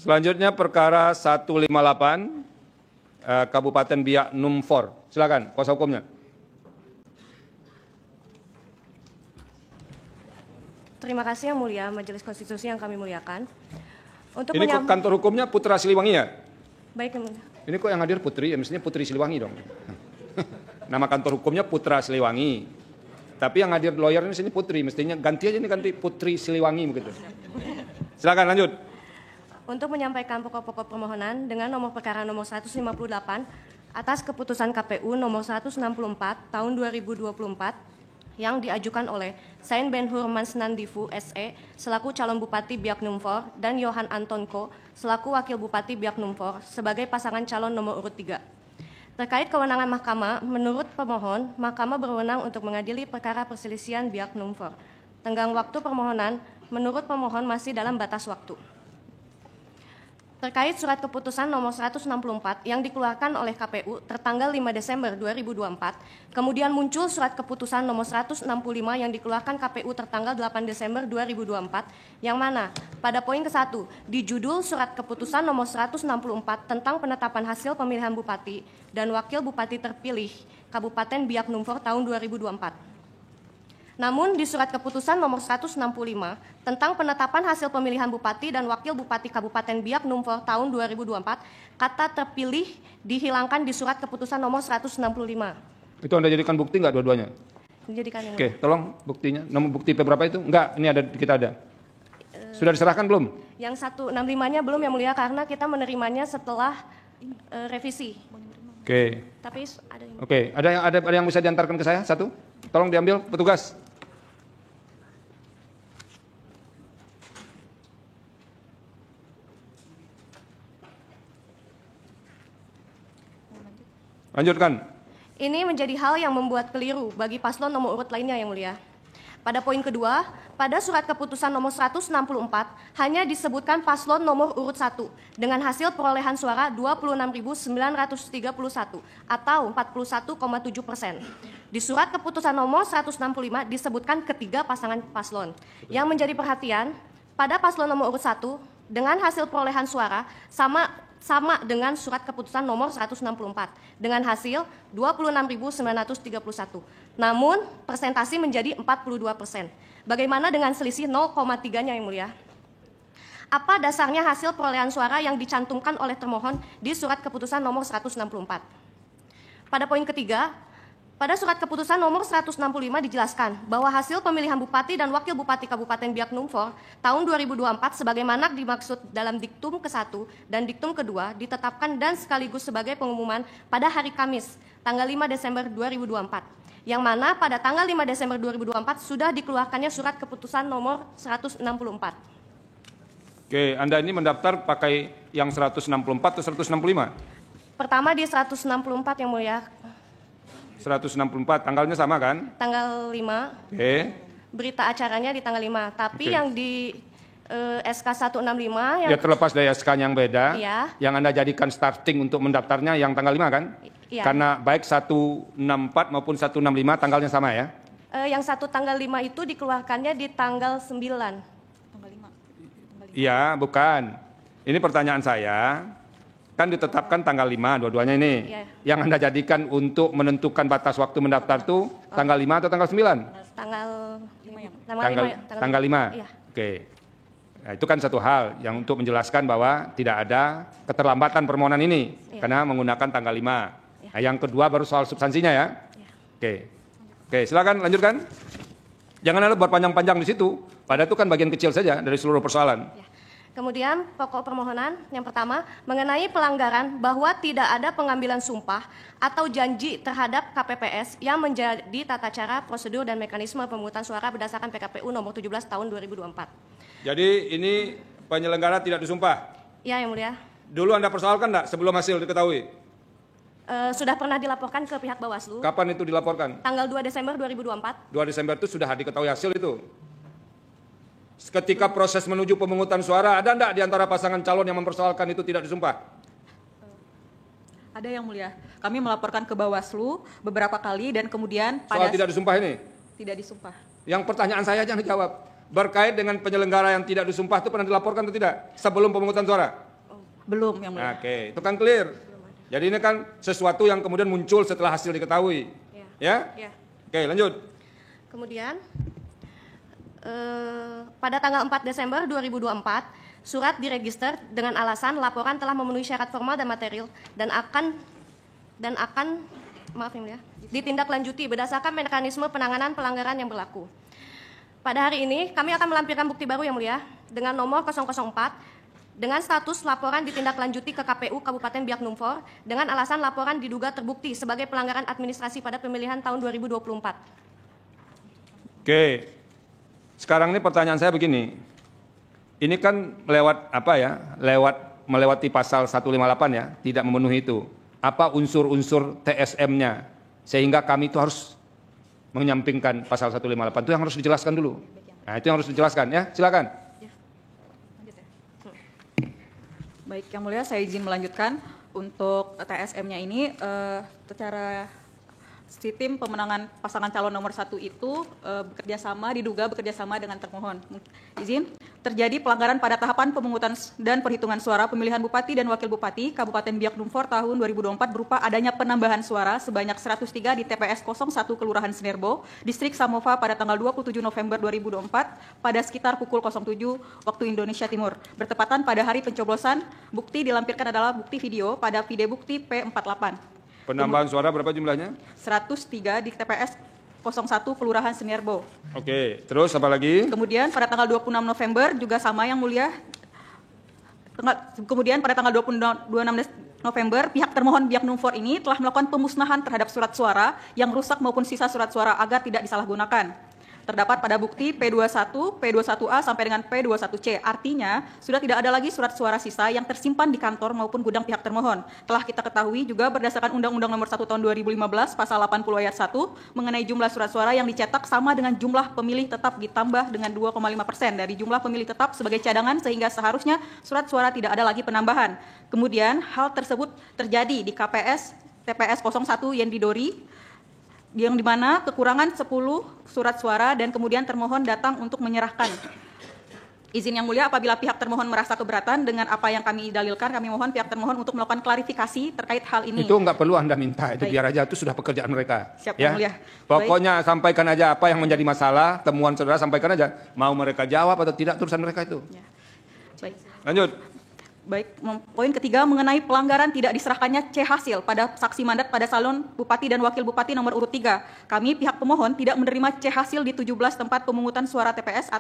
Selanjutnya perkara 158 Kabupaten Biak Numfor. Silakan kuasa hukumnya. Terima kasih Yang Mulia Majelis Konstitusi yang kami muliakan. Ini kok kantor hukumnya Putra Siliwangi ya? Baik Yang Mulia. Ini kok yang hadir Putri, ya mestinya Putri Siliwangi dong. Nama kantor hukumnya Putra Siliwangi. Tapi yang hadir lawyer ini sini Putri, mestinya ganti aja, ini ganti Putri Siliwangi begitu. Silakan lanjut. Untuk menyampaikan pokok-pokok permohonan dengan nomor perkara nomor 158 atas keputusan KPU nomor 164 tahun 2024 yang diajukan oleh Sain Ben-Hur Mansnandifu SE selaku calon Bupati Biak Numfor dan Yohan Antonko selaku Wakil Bupati Biak Numfor sebagai pasangan calon nomor urut 3. Terkait kewenangan mahkamah, menurut pemohon, mahkamah berwenang untuk mengadili perkara perselisihan Biak Numfor. Tenggang waktu permohonan, menurut pemohon masih dalam batas waktu. Terkait surat keputusan nomor 164 yang dikeluarkan oleh KPU tertanggal 5 Desember 2024, kemudian muncul surat keputusan nomor 165 yang dikeluarkan KPU tertanggal 8 Desember 2024, yang mana pada poin ke-1 di judul surat keputusan nomor 164 tentang penetapan hasil pemilihan Bupati dan Wakil Bupati terpilih Kabupaten Biak Numfor tahun 2024. Namun di surat keputusan nomor 165 tentang penetapan hasil pemilihan Bupati dan Wakil Bupati Kabupaten Biak Numfor tahun 2024, kata terpilih dihilangkan di surat keputusan nomor 165. Itu Anda jadikan bukti nggak dua-duanya? Dijadikan. Oke, tolong buktinya. Nomor bukti berapa itu? Enggak, ini ada, kita ada. Sudah diserahkan belum? Yang 165-nya belum Yang Mulia karena kita menerimanya setelah revisi. Oke. Tapi ada yang... Oke, ada yang bisa diantarkan ke saya? Satu? Tolong diambil petugas. Lanjutkan. Ini menjadi hal yang membuat keliru bagi paslon nomor urut lainnya Yang Mulia. Pada poin kedua, pada surat keputusan nomor 164 hanya disebutkan paslon nomor urut 1 dengan hasil perolehan suara 26.931 atau 41,7%. Di surat keputusan nomor 165 disebutkan ketiga pasangan paslon. Yang menjadi perhatian, pada paslon nomor urut 1 dengan hasil perolehan suara sama dengan surat keputusan nomor 164 dengan hasil 26.931. Namun persentasi menjadi 42%. Bagaimana dengan selisih 0,3-nya Yang Mulia? Apa dasarnya hasil perolehan suara yang dicantumkan oleh termohon di surat keputusan nomor 164? Pada poin ketiga, pada surat keputusan nomor 165 dijelaskan bahwa hasil pemilihan Bupati dan Wakil Bupati Kabupaten Biak Numfor tahun 2024 sebagaimana dimaksud dalam diktum ke-1 dan diktum ke-2 ditetapkan dan sekaligus sebagai pengumuman pada hari Kamis tanggal 5 Desember 2024. Yang mana pada tanggal 5 Desember 2024 sudah dikeluarkannya surat keputusan nomor 164. Oke, Anda ini mendaftar pakai yang 164 atau 165? Pertama di 164 Yang Mulia. 164, tanggalnya sama kan? Tanggal 5. Oke. Berita acaranya di tanggal 5. Tapi yang di SK 165 yang... Ya terlepas dari SK yang beda, ya. Yang Anda jadikan starting untuk mendaftarnya yang tanggal 5 kan? Ya. Karena baik 164 maupun 165 tanggalnya sama ya? Yang satu tanggal 5 itu dikeluarkannya di tanggal 9. Tanggal 5. Iya, bukan. Ini pertanyaan saya, kan ditetapkan tanggal 5 dua-duanya ini. Ya. Yang Anda jadikan untuk menentukan batas waktu mendaftar itu tanggal 5 atau tanggal 9? Tanggal 5. Tanggal 5? Iya. Oke. Nah, itu kan satu hal yang untuk menjelaskan bahwa tidak ada keterlambatan permohonan ini karena menggunakan tanggal 5. Nah, yang kedua baru soal substansinya ya. Oke, silakan lanjutkan. Jangan Anda buat panjang-panjang di situ. Padahal itu kan bagian kecil saja dari seluruh persoalan. Ya. Kemudian pokok permohonan yang pertama mengenai pelanggaran bahwa tidak ada pengambilan sumpah atau janji terhadap KPPS yang menjadi tata cara, prosedur dan mekanisme pemungutan suara berdasarkan PKPU nomor 17 tahun 2024. Jadi ini penyelenggara tidak disumpah? Ya, Yang Mulia. Dulu Anda persoalkan enggak sebelum hasil diketahui? Sudah pernah dilaporkan ke pihak Bawaslu. Kapan itu dilaporkan? Tanggal 2 Desember 2024. 2 Desember itu sudah diketahui hasil itu? Ketika proses menuju pemungutan suara, ada enggak di antara pasangan calon yang mempersoalkan itu tidak disumpah? Ada Yang Mulia. Kami melaporkan ke Bawaslu beberapa kali dan kemudian pada... Soal tidak disumpah ini? Tidak disumpah. Yang pertanyaan saya aja dijawab. Berkait dengan penyelenggara yang tidak disumpah itu pernah dilaporkan atau tidak? Sebelum pemungutan suara? Belum, Yang Mulia. Oke, itu kan clear. Jadi ini kan sesuatu yang kemudian muncul setelah hasil diketahui. Ya? Ya. Oke, lanjut. Kemudian pada tanggal 4 Desember 2024, surat diregister dengan alasan laporan telah memenuhi syarat formal dan material dan akan maaf Yang Mulia, ditindaklanjuti berdasarkan mekanisme penanganan pelanggaran yang berlaku. Pada hari ini kami akan melampirkan bukti baru Yang Mulia dengan nomor 004 dengan status laporan ditindaklanjuti ke KPU Kabupaten Biak Numfor dengan alasan laporan diduga terbukti sebagai pelanggaran administrasi pada pemilihan tahun 2024. Oke. Sekarang ini pertanyaan saya begini. Ini kan melewati pasal 158 ya, tidak memenuhi itu. Apa unsur-unsur TSM-nya sehingga kami itu harus menyampingkan pasal 158 itu yang harus dijelaskan dulu. Nah, itu yang harus dijelaskan ya. Silakan. Baik, Yang Mulia, saya izin melanjutkan. Untuk TSM-nya ini secara tim pemenangan pasangan calon nomor 1 itu diduga bekerja sama dengan termohon. Izin, terjadi pelanggaran pada tahapan pemungutan dan perhitungan suara pemilihan Bupati dan Wakil Bupati Kabupaten Biak Numfor tahun 2024 berupa adanya penambahan suara sebanyak 103 di TPS 01 Kelurahan Sinerbo, Distrik Samova pada tanggal 27 November 2024 pada sekitar pukul 07 waktu Indonesia Timur. Bertepatan pada hari pencoblosan, bukti dilampirkan adalah bukti video pada video bukti P48. Penambahan suara berapa jumlahnya? 103 di TPS 01 Kelurahan Sinerbo. Oke, terus apa lagi? Kemudian pada tanggal 26 November juga sama Yang Mulia. Kemudian pada tanggal 26 November, pihak termohon Biak Numfor ini telah melakukan pemusnahan terhadap surat suara yang rusak maupun sisa surat suara agar tidak disalahgunakan. Terdapat pada bukti P21, P21A sampai dengan P21C. Artinya, sudah tidak ada lagi surat suara sisa yang tersimpan di kantor maupun gudang pihak termohon. Telah kita ketahui juga berdasarkan Undang-Undang Nomor 1 Tahun 2015 Pasal 80 Ayat 1 mengenai jumlah surat suara yang dicetak sama dengan jumlah pemilih tetap ditambah dengan 2,5% dari jumlah pemilih tetap sebagai cadangan sehingga seharusnya surat suara tidak ada lagi penambahan. Kemudian, hal tersebut terjadi di TPS 01 Yendidori, yang dimana kekurangan 10 surat suara dan kemudian termohon datang untuk menyerahkan. Izin Yang Mulia, apabila pihak termohon merasa keberatan dengan apa yang kami dalilkan, kami mohon pihak termohon untuk melakukan klarifikasi terkait hal ini. Itu nggak perlu Anda minta, itu biar aja, itu sudah pekerjaan mereka. Siap, ya. Yang Mulia. Pokoknya sampaikan aja apa yang menjadi masalah, temuan saudara sampaikan aja. Mau mereka jawab atau tidak, urusan mereka itu. Ya. Baik. Lanjut. Baik, poin ketiga mengenai pelanggaran tidak diserahkannya C hasil pada saksi mandat pada salon Bupati dan Wakil Bupati nomor urut 3. Kami pihak pemohon tidak menerima C hasil di 17 tempat pemungutan suara TPS.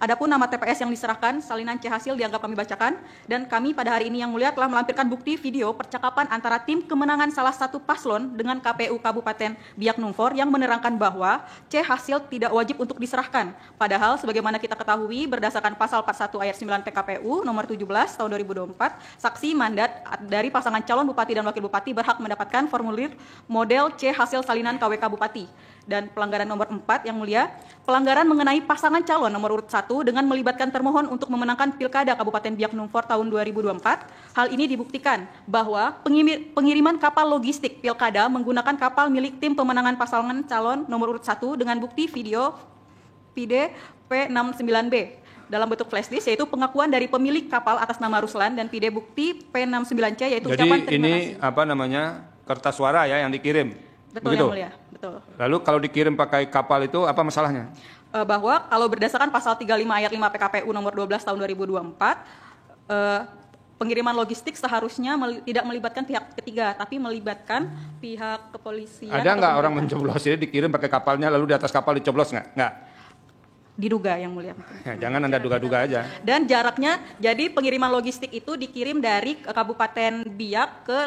Adapun nama TPS yang diserahkan, salinan C hasil dianggap kami bacakan. Dan kami pada hari ini Yang Mulia telah melampirkan bukti video percakapan antara tim kemenangan salah satu paslon dengan KPU Kabupaten Biak Numfor yang menerangkan bahwa C hasil tidak wajib untuk diserahkan. Padahal sebagaimana kita ketahui berdasarkan pasal 41 ayat 9 PKPU nomor 17 tahun 2024, saksi mandat dari pasangan calon Bupati dan Wakil Bupati berhak mendapatkan formulir model C hasil salinan KWK Bupati. Dan pelanggaran nomor 4 Yang Mulia, pelanggaran mengenai pasangan calon nomor urut 1 dengan melibatkan termohon untuk memenangkan Pilkada Kabupaten Biak Numfor tahun 2024. Hal ini dibuktikan bahwa pengiriman kapal logistik Pilkada menggunakan kapal milik tim pemenangan pasangan calon nomor urut 1 dengan bukti video PD P69B dalam bentuk flash disk, yaitu pengakuan dari pemilik kapal atas nama Ruslan dan PD bukti P69C yaitu ucapan terima kasih. Jadi ini kertas suara ya yang dikirim. Betul. Begitu? Yang Mulia, betul. Lalu kalau dikirim pakai kapal itu apa masalahnya? Bahwa kalau berdasarkan pasal 35 ayat 5 PKPU nomor 12 tahun 2024, pengiriman logistik seharusnya tidak melibatkan pihak ketiga, tapi melibatkan pihak kepolisian. Ada nggak orang mencoblos ini dikirim pakai kapalnya lalu di atas kapal dicoblos nggak? Nggak. Diduga Yang Mulia. Ya, jangan Anda duga-duga aja. Dan jaraknya, jadi pengiriman logistik itu dikirim dari Kabupaten Biak ke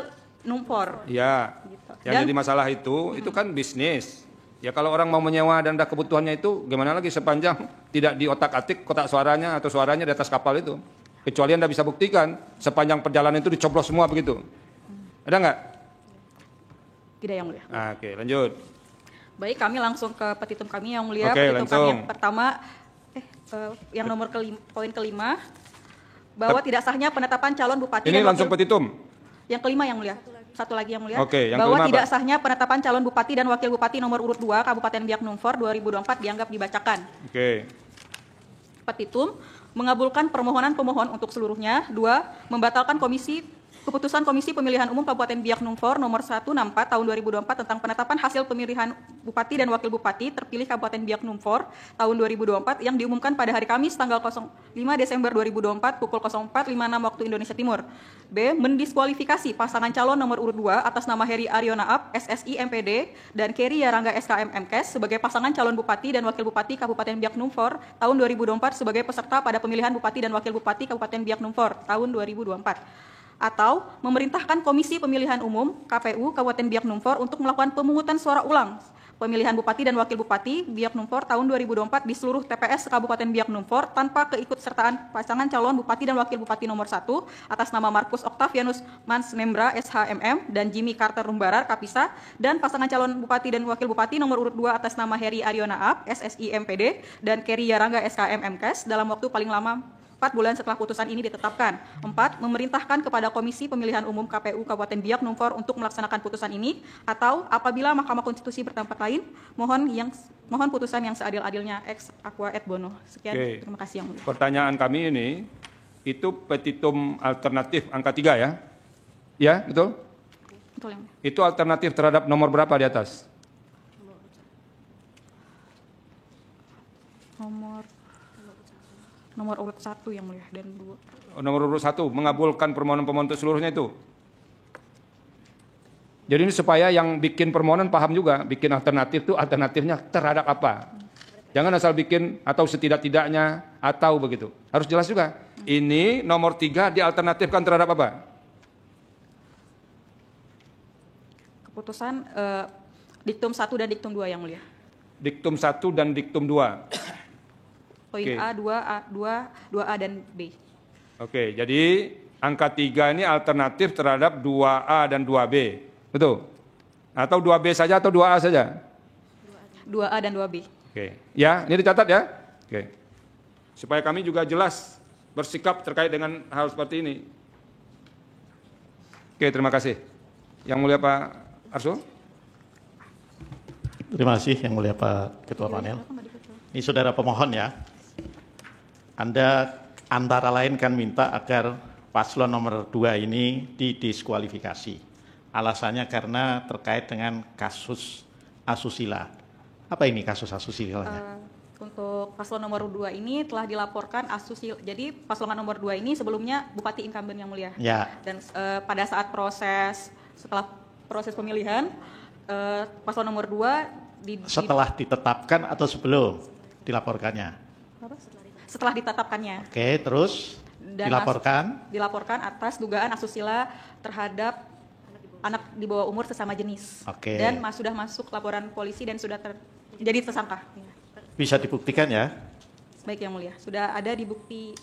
Numfor. Ya, Gitu. yang jadi masalah itu kan bisnis. Ya kalau orang mau menyewa dan ada kebutuhannya itu gimana lagi sepanjang tidak di otak-atik kotak suaranya atau suaranya di atas kapal itu. Kecuali Anda bisa buktikan sepanjang perjalanan itu dicoblos semua begitu. Ada nggak? Tidak Yang Mulia. Oke, lanjut. Baik, kami langsung ke petitum kami Yang Mulia. Oke, Petitum kami langsung. yang pertama, yang nomor poin kelima, bahwa tidak sahnya penetapan calon bupati. Ini dan langsung wakil, petitum. Yang kelima Yang Mulia. Satu lagi Yang Mulia. Oke, yang bahwa kelima tidak apa? sahnya penetapan calon bupati dan wakil bupati nomor urut 2 Kabupaten Biak Numfor 2024 dianggap dibacakan. Oke. Petitum, mengabulkan permohonan pemohon untuk seluruhnya. 2. Membatalkan Keputusan Komisi Pemilihan Umum Kabupaten Biak Numfor nomor 164 tahun 2024 tentang penetapan hasil pemilihan Bupati dan Wakil Bupati terpilih Kabupaten Biak Numfor tahun 2024 yang diumumkan pada hari Kamis tanggal 05 Desember 2024 pukul 04.56 waktu Indonesia Timur. B. Mendiskualifikasi pasangan calon nomor urut 2 atas nama Heri Ariona Ap, SSI MPD, dan Keri Yarangga SKM MKes sebagai pasangan calon Bupati dan Wakil Bupati Kabupaten Biak Numfor tahun 2024 sebagai peserta pada pemilihan Bupati dan Wakil Bupati Kabupaten Biak Numfor tahun 2024. Atau memerintahkan Komisi Pemilihan Umum KPU Kabupaten Biak Numfor untuk melakukan pemungutan suara ulang pemilihan Bupati dan Wakil Bupati Biak Numfor tahun 2024 di seluruh TPS Kabupaten Biak Numfor tanpa keikutsertaan pasangan calon Bupati dan Wakil Bupati nomor 1 atas nama Markus Octavianus Mans Nembra SHMM dan Jimmy Carter Rumbarar Kapisa, dan pasangan calon Bupati dan Wakil Bupati nomor urut 2 atas nama Heri Ariona Ap SSI MPD dan Keri Yarangga SKM MKes dalam waktu paling lama 4 bulan setelah putusan ini ditetapkan. 4. Memerintahkan kepada Komisi Pemilihan Umum KPU Kabupaten Biak Numfor untuk melaksanakan putusan ini, atau apabila Mahkamah Konstitusi berpendapat lain, mohon putusan yang seadil-adilnya ex aqua et bono. Sekian. Terima kasih yang mulia. Pertanyaan kami ini itu petitum alternatif angka 3 ya? Ya, betul? Betul yang mulia. Itu alternatif terhadap nomor berapa di atas? Nomor urut 1 yang mulia dan 2. Nomor urut 1 mengabulkan permohonan pemohon untuk seluruhnya itu. Jadi ini supaya yang bikin permohonan paham juga, bikin alternatif itu alternatifnya terhadap apa. Jangan asal bikin atau setidak-tidaknya atau begitu. Harus jelas juga. Ini nomor 3 dialternatifkan terhadap apa? Keputusan diktum 1 dan diktum 2 yang mulia. Diktum 1 dan diktum 2. Poin Oke. A, 2A dan B. Oke, jadi angka 3 ini alternatif terhadap 2A dan 2B. Betul? Atau 2B saja atau 2A saja? 2A dan 2B. Oke. Ya, ini dicatat ya. Oke. Supaya kami juga jelas bersikap terkait dengan hal seperti ini. Oke, terima kasih. Yang mulia Pak Arsul. Terima kasih yang mulia Pak Ketua Panel. Ini saudara pemohon ya. Anda antara lain kan minta agar paslon nomor 2 ini didiskualifikasi. Alasannya karena terkait dengan kasus asusila. Apa ini kasus asusila? Untuk paslon nomor 2 ini telah dilaporkan asusila. Jadi paslon nomor 2 ini sebelumnya Bupati incumbent yang mulia. Ya. Dan pada saat setelah proses pemilihan, paslon nomor 2 setelah ditetapkan atau sebelum dilaporkannya? Setelah ditetapkannya. Oke, terus Dan dilaporkan atas dugaan asusila terhadap anak di bawah umur sesama jenis. Oke. Dan sudah masuk laporan polisi dan sudah jadi tersangka. Bisa dibuktikan ya? Baik yang mulia, sudah ada di bukti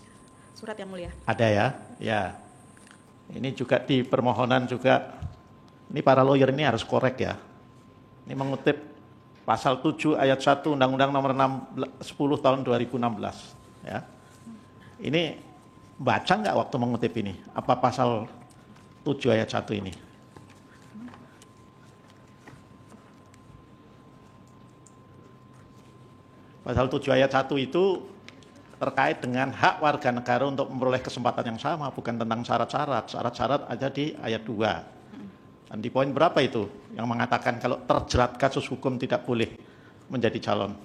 surat yang mulia. Ada ya? Ya. Ini juga di permohonan juga, ini para lawyer ini harus korek ya. Ini mengutip pasal 7 ayat 1 Undang-Undang nomor 10 tahun 2016. Ya. Ini baca nggak waktu mengutip ini? Apa pasal 7 ayat 1 ini? Pasal 7 ayat 1 itu terkait dengan hak warga negara untuk memperoleh kesempatan yang sama, bukan tentang syarat-syarat. Syarat-syarat ada di ayat 2. Dan di poin berapa itu yang mengatakan kalau terjerat kasus hukum tidak boleh menjadi calon?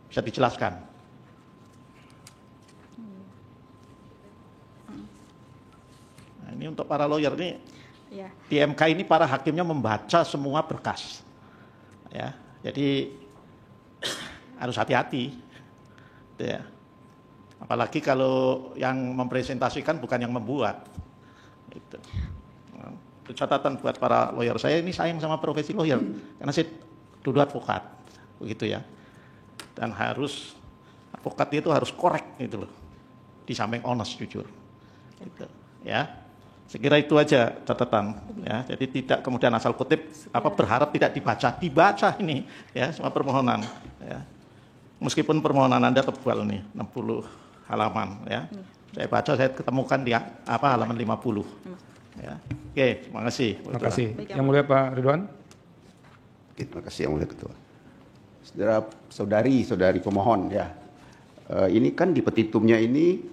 Bisa dijelaskan? Nah, ini untuk para lawyer ini, Ya. di MK ini para hakimnya membaca semua berkas. Ya, jadi harus hati-hati. Ya. Apalagi kalau yang mempresentasikan bukan yang membuat. Itu. Itu catatan buat para lawyer. Saya ini sayang sama profesi lawyer karena saya dulu advokat, begitu ya. Dan harus advokat itu harus korek gitu loh. Di samping honest, jujur. Gitu. Ya. Saya kira itu aja catatan ya. Jadi tidak kemudian asal kutip berharap tidak dibaca ini ya semua permohonan ya. Meskipun permohonan Anda tebal nih 60 halaman ya. Saya baca, saya ketemukan di halaman 50. Ya. Oke, terima kasih. Terima kasih. Yang mulia Pak Ridwan. Terima kasih yang mulia Ketua. Saudari pemohon ya. Ini kan di petitumnya ini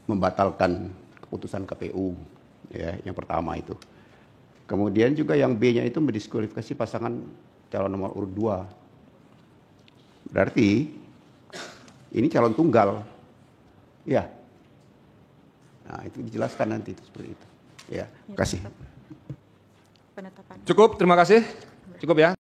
membatalkan keputusan KPU, ya, yang pertama itu. Kemudian juga yang B-nya itu mendiskualifikasi pasangan calon nomor urut 2. Berarti ini calon tunggal, ya. Nah, itu dijelaskan nanti itu seperti itu. Ya, terima kasih. Penetapan. Cukup, terima kasih. Cukup ya.